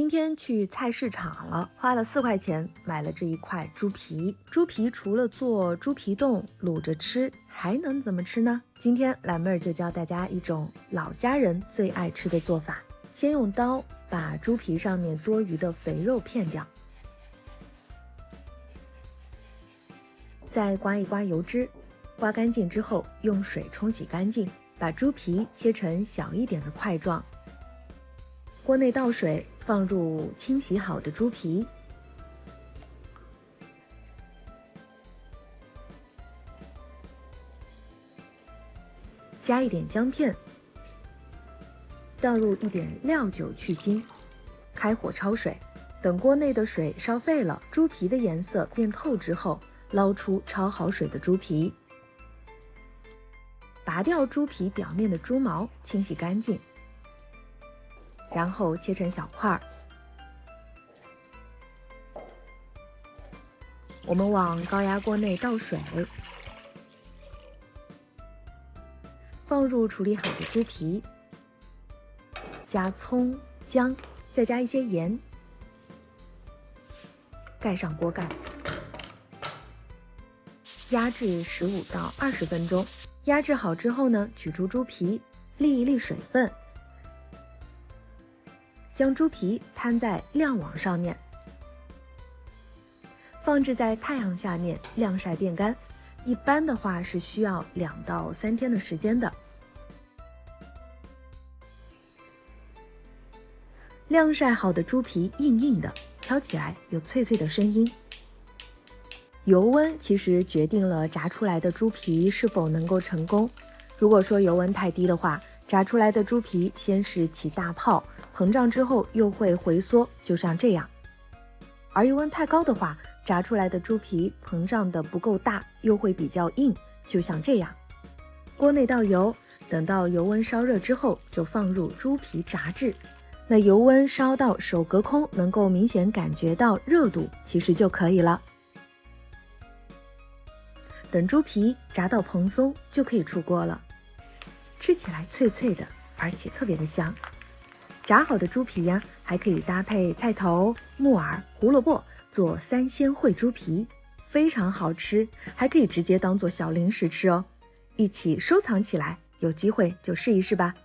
今天去菜市场了，花了4块钱买了这一块猪皮。猪皮除了做猪皮冻卤着吃，还能怎么吃呢？今天蓝妹儿就教大家一种老家人最爱吃的做法。先用刀把猪皮上面多余的肥肉片掉，再刮一刮油脂，刮干净之后用水冲洗干净，把猪皮切成小一点的块状。锅内倒水，放入清洗好的猪皮，加一点姜片，倒入一点料酒去腥，开火焯水。等锅内的水烧沸了，猪皮的颜色变透之后，捞出焯好水的猪皮，拔掉猪皮表面的猪毛，清洗干净，然后切成小块。我们往高压锅内倒水，放入处理好的猪皮，加葱、姜，再加一些盐，盖上锅盖，压制15到20分钟。压制好之后呢，取出猪皮，沥一沥水分，将猪皮摊在晾网上面，放置在太阳下面晾晒变干，一般的话是需要2到3天的时间的。晾晒好的猪皮硬硬的，敲起来有脆脆的声音。油温其实决定了炸出来的猪皮是否能够成功。如果说油温太低的话，炸出来的猪皮先是起大泡，膨胀之后又会回缩，就像这样。而油温太高的话，炸出来的猪皮膨胀的不够大，又会比较硬，就像这样。锅内倒油，等到油温烧热之后，就放入猪皮炸制。那油温烧到手隔空，能够明显感觉到热度，其实就可以了。等猪皮炸到蓬松，就可以出锅了。吃起来脆脆的，而且特别的香。炸好的猪皮呀，还可以搭配菜头、木耳、胡萝卜做3鲜烩猪皮，非常好吃，还可以直接当做小零食吃哦。一起收藏起来，有机会就试一试吧。